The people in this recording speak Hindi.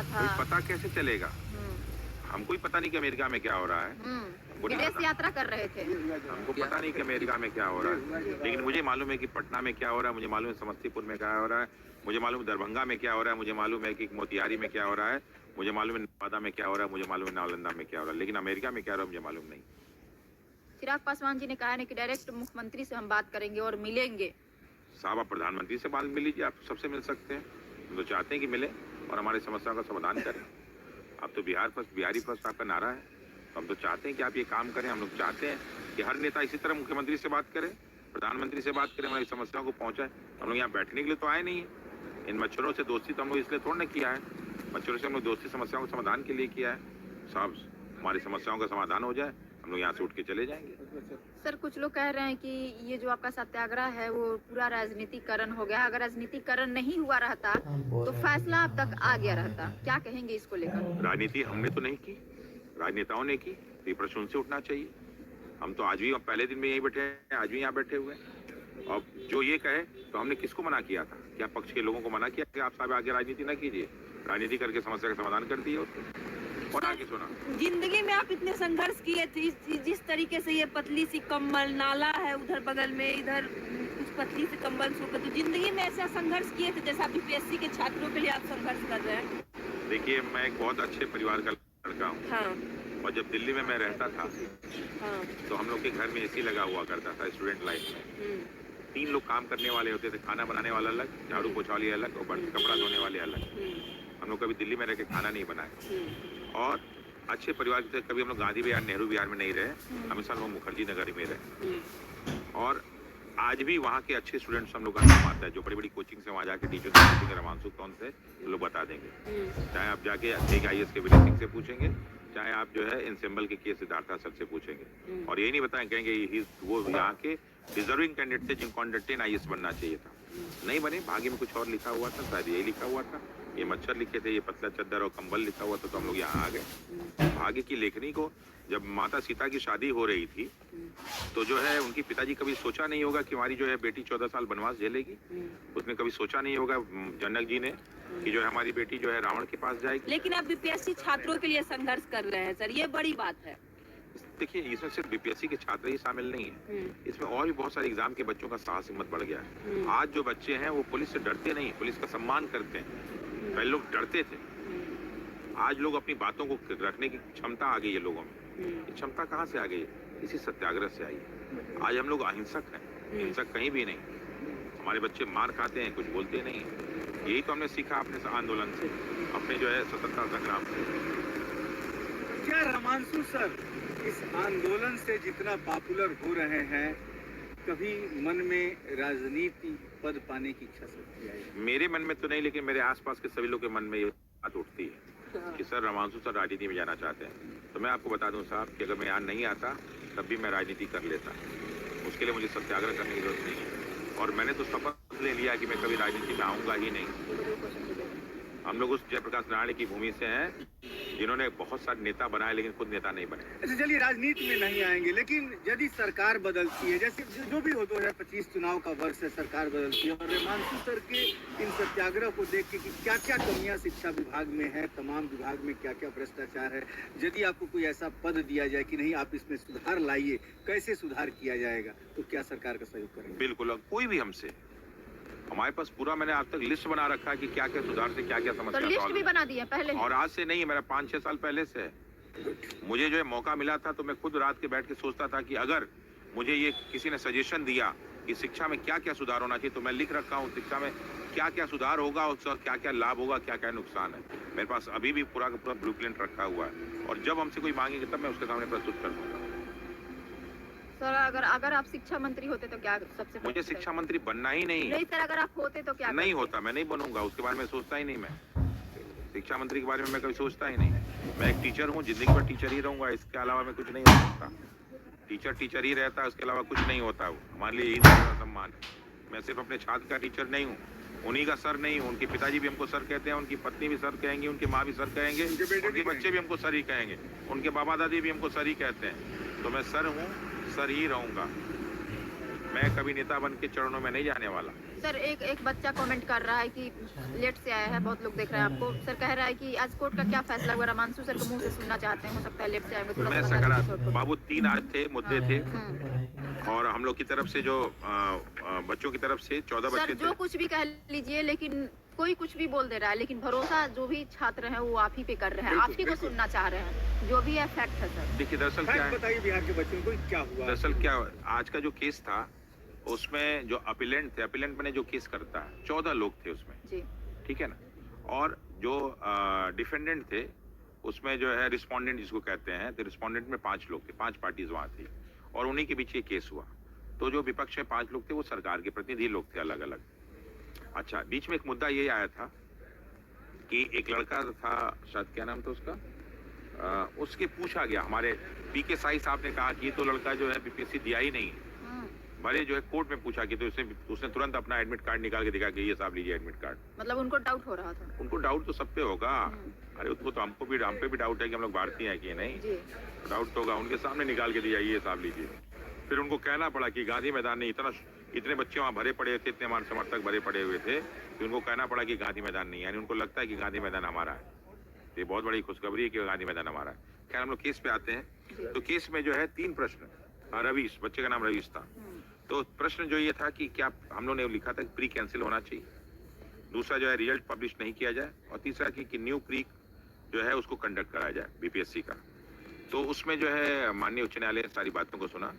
हुआ था। पता कैसे चलेगा? हमको ही पता नहीं कि अमेरिका में क्या हो रहा है। विदेश यात्रा कर रहे थे। हमको पता नहीं कि अमेरिका में क्या हो रहा है, लेकिन मुझे मालूम है कि पटना में क्या हो रहा है, मुझे मालूम है समस्तीपुर में क्या हो रहा है, मुझे मालूम है दरभंगा में क्या हो रहा है, मुझे मालूम है कि मोतिहारी में क्या हो रहा है, मुझे मालूम है नवादा में क्या हो रहा है, मुझे मालूम है नालंदा में क्या हो रहा है, लेकिन अमेरिका में क्या हो रहा है मुझे मालूम नहीं। चिराग पासवान जी ने कहा है कि डायरेक्ट मुख्यमंत्री से हम बात करेंगे और मिलेंगे। साहब, आप प्रधानमंत्री से बात मिल लीजिए, आप सबसे मिल सकते हैं। हम तो चाहते हैं कि मिले और हमारी समस्याओं का समाधान करें। अब तो बिहार फर्स्ट, बिहारी फर्स्ट आपका नारा है, तो हम तो चाहते हैं कि आप ये काम करें। हम लोग चाहते हैं कि हर नेता इसी तरह मुख्यमंत्री से बात करे, प्रधानमंत्री से बात करें, हमारी समस्याओं को पहुंचाए। हम लोग यहाँ बैठने के लिए तो आए नहीं है। इन मच्छरों से दोस्ती तो हम लोग इसलिए थोड़ा ना किया है, मच्छरों से हम लोग दोस्ती समस्याओं के समाधान के लिए किया है। साहब, हमारी समस्याओं का समाधान हो जाए, हम लोग यहाँ से उठ के चले जाएंगे। सर, कुछ लोग कह रहे हैं कि ये जो आपका सत्याग्रह है वो पूरा राजनीतिकरण हो गया। अगर राजनीतिकरण नहीं हुआ रहता तो फैसला अब तक आ गया रहता। क्या कहेंगे इसको लेकर? राजनीति हमने तो नहीं की, राजनेताओं ने की, तो ये प्रश्न उनसे उठना चाहिए। हम तो आज भी पहले दिन में यहीं बैठे हैं, आज भी यहाँ बैठे हुए हैं। और जो ये कहे तो हमने किसको मना किया था? क्या पक्ष के लोगों को मना किया कि आप साहब आगे राजनीति ना कीजिए? राजनीति करके समस्या का समाधान कर दिए और आगे सुना। जिंदगी में आप इतने संघर्ष किए थे, जिस तरीके से ये पतली सी कंबल नाला है उधर बगल में, इधर कुछ पतली सी कंबल सूख, तो जिंदगी में ऐसा संघर्ष किए थे जैसा बीपीएससी के छात्रों के लिए आप संघर्ष कर रहे हैं? देखिए, मैं एक बहुत अच्छे परिवार का लड़का हूँ। हाँ। और जब दिल्ली में मैं रहता था, हाँ। तो हम लोग के घर में एसी लगा हुआ करता था स्टूडेंट लाइफ में। 3 लोग काम करने वाले होते थे, खाना बनाने वाला अलग, झाड़ू पोछा वाली अलग और कपड़ा धोने वाले अलग। हम लोग कभी दिल्ली में रह के खाना नहीं बनाए और अच्छे परिवार के, कभी हम लोग गांधी विहार, नेहरू विहार में नहीं रहे, हमेशा लोग मुखर्जी नगर में रहे। और आज भी वहाँ के अच्छे स्टूडेंट्स हम लोग का नाम आता है, जो बड़ी बड़ी कोचिंग से वहाँ जाके टीचर से पूछेंगे रमांशु कौन से, लोग बता देंगे। चाहे आप जाके IAS के विनय सिंह से पूछेंगे, चाहे आप जो है इंसेम्बल के केस सिद्धार्थ सर से पूछेंगे, और यही नहीं बताएंगे, कहेंगे वो यहाँ के डिजर्विंग कैंडिडेट थे जिनको अंडर 10 IAS बनना चाहिए था, नहीं बने। भाग्य में कुछ और लिखा हुआ था, शायद यही लिखा हुआ था, ये मच्छर लिखे थे, ये पतला चद्दर और कंबल लिखा हुआ था, तो हम लोग यहाँ आ गए। भाग्य की लेखनी को, जब माता सीता की शादी हो रही थी तो जो है उनकी पिताजी कभी सोचा नहीं होगा कि हमारी जो है बेटी 14 साल वनवास झेलेगी। उसने कभी सोचा नहीं होगा जनक जी ने कि जो है हमारी बेटी जो है रावण के पास जाएगी। लेकिन आप बीपीएससी छात्रों के लिए संघर्ष कर रहे हैं सर, ये बड़ी बात है। देखिए, इसमें सिर्फ बीपीएससी के छात्र ही शामिल नहीं है, इसमें और भी बहुत सारे एग्जाम के बच्चों का साहस हिम्मत बढ़ गया है। आज जो बच्चे हैं वो पुलिस से डरते नहीं, पुलिस का सम्मान करते हैं। पहले लोग डरते थे, आज लोग अपनी बातों को रखने की क्षमता आ गई है लोगों में। ये क्षमता कहाँ से आ गई? इसी सत्याग्रह से आई है। आज हम लोग अहिंसक हैं, हिंसक कहीं भी नहीं। हमारे बच्चे मार खाते हैं, कुछ बोलते नहीं। यही तो हमने सीखा अपने आंदोलन से, अपने जो है स्वतंत्रता संग्राम से। क्या रमांशु सर, इस आंदोलन से जितना पॉपुलर हो रहे हैं, कभी मन में राजनीति पद पाने की इच्छा शक्ति आई? मेरे मन में तो नहीं, लेकिन मेरे आसपास के सभी लोग के मन में ये बात उठती है कि सर रमांशु सर राजनीति में जाना चाहते हैं। तो मैं आपको बता दूं साहब कि अगर मैं यहाँ नहीं आता तब भी मैं राजनीति कर लेता। उसके लिए मुझे सत्याग्रह करने की जरूरत नहीं है, और मैंने तो शपथ ले लिया कि मैं कभी राजनीति में आऊँगा ही नहीं। हम लोग उस जयप्रकाश नारायण की भूमि से हैं जिन्होंने बहुत सारे नेता बनाए लेकिन खुद नेता नहीं बने। अच्छा चलिए, राजनीति में नहीं आएंगे, लेकिन यदि सरकार बदलती है, जैसे जो भी हो 2025 चुनाव का वर्ष है, सरकार बदलती है, और रमांशु सर के इन सत्याग्रह को देख के कि क्या क्या कमियां शिक्षा विभाग में है, तमाम विभाग में क्या क्या भ्रष्टाचार है, यदि आपको कोई ऐसा पद दिया जाए कि नहीं आप इसमें सुधार लाइए, कैसे सुधार किया जाएगा, तो क्या सरकार का सहयोग करेंगे? बिल्कुल, कोई भी हमसे, हमारे पास पूरा, मैंने आज तक लिस्ट बना रखा है कि क्या क्या सुधार से क्या क्या समस्या। तो लिस्ट भी बना दी है पहले, और आज से नहीं, मेरा 5-6 साल पहले से है। मुझे जो है मौका मिला था तो मैं खुद रात के बैठ के सोचता था कि अगर मुझे ये किसी ने सजेशन दिया कि शिक्षा में क्या क्या सुधार होना चाहिए, तो मैं लिख रखा हूँ शिक्षा में क्या क्या सुधार होगा, उसका क्या क्या लाभ होगा, क्या क्या नुकसान है। मेरे पास अभी भी पूरा का पूरा ब्लूप्रिंट रखा हुआ है, और जब हमसे कोई मांगेंगे तब मैं उसके सामने प्रस्तुत कर दूंगा। सर, अगर आप शिक्षा मंत्री होते तो क्या सबसे? मुझे शिक्षा मंत्री बनना ही नहीं। नहीं सर, अगर आप होते तो क्या? नहीं होता, मैं नहीं बनूंगा, उसके बारे में सोचता ही नहीं। मैं शिक्षा मंत्री के बारे में मैं कभी सोचता ही नहीं। मैं एक टीचर हूँ, जिंदगी भर टीचर ही रहूंगा, इसके अलावा मैं कुछ नहीं हो सकता। टीचर टीचर ही रहता है, उसके अलावा कुछ नहीं होता। हमारे लिए यही सम्मान है। मैं सिर्फ अपने छात्र का टीचर नहीं हूँ, उन्हीं का सर नहीं हूँ। उनके पिताजी भी हमको सर कहते हैं, उनकी पत्नी भी सर कहेंगे, उनकी माँ भी सर कहेंगे, उनके बच्चे भी हमको सर ही कहेंगे, उनके बाबा दादी भी हमको सर ही कहते हैं। तो मैं सर हूँ, सर ही रहूंगा। मैं कभी नेता बन के चरणों में नहीं जाने वाला। सर एक बच्चा कमेंट कर रहा है कि लेट से आया है, बहुत लोग देख रहे हैं आपको। सर कह रहा है कि आज कोर्ट का क्या फैसला हुआ, रमांशु सर के मुंह से सुनना चाहते हैं, हो सकता है लेट से आए। मैं सकारात्मक बाबू 3 आज थे मुद्दे थे और हम लोग की तरफ से जो बच्चों की तरफ से 14 सर बच्चे जो कुछ भी कह लीजिए, लेकिन कोई कुछ भी बोल दे रहा है, लेकिन भरोसा जो भी छात्र हैं वो आप ही पे कर रहे हैं, आप ही को सुनना चाह रहे हैं, जो भी है फैक्ट है सर। देखिए दरअसल क्या है, बताइए बिहार के बच्चों को क्या हुआ। दरअसल क्या आज का जो केस था उसमें जो अपीलेंट थे, अपीलेंट मैंने जो केस करता है 14 लोग थे उसमें जी, ठीक है ना, और जो डिफेंडेंट थे उसमें जो है रिस्पोंडेंट जिसको कहते हैं, तो रिस्पोंडेंट में 5 लोग थे, 5 पार्टीज वहाँ थी और उन्हीं के बीच ये केस हुआ। तो जो विपक्ष में 5 लोग थे वो सरकार के प्रतिनिधि लोग थे अलग अलग। अच्छा, बीच में एक मुद्दा ये आया था कि एक लड़का था, शायद क्या नाम था उसका, उसके पूछा गया, हमारे पीके साई साहब ने कहा कि ये तो लड़का जो है बीपीएससी दिया ही नहीं, बड़े जो है कोर्ट में पूछा कि, तो उसने तुरंत अपना एडमिट कार्ड निकाल के दिखा कि ये साहब लीजिए एडमिट कार्ड। मतलब उनको डाउट हो रहा था। उनको डाउट तो सब पे होगा, अरे उसको तो हम पे भी डाउट है कि हम लोग भारतीय हैं कि नहीं, डाउट तो होगा। उनके सामने निकाल के दिया ये साहब लीजिए। फिर उनको कहना पड़ा कि गांधी मैदान नहीं, इतने बच्चे वहाँ भरे पड़े थे, इतने हमारे समर्थक भरे पड़े हुए थे कि उनको कहना पड़ा कि गांधी मैदान नहीं, यानी उनको लगता है कि गांधी मैदान हमारा है। ये बहुत बड़ी खुशखबरी है कि गांधी मैदान हमारा है। खैर हम लोग केस पे आते हैं। तो केस में जो है 3 प्रश्न, रवीश, बच्चे का नाम रवीश था। तो प्रश्न जो ये था कि क्या हम लोगों ने लिखा था कि प्री कैंसिल होना चाहिए, दूसरा जो है रिजल्ट पब्लिश नहीं किया जाए, और तीसरा कि न्यू प्री जो है उसको कंडक्ट कराया जाए बीपीएससी का। तो उसमें जो है माननीय उच्च न्यायालय ने सारी बातों को सुना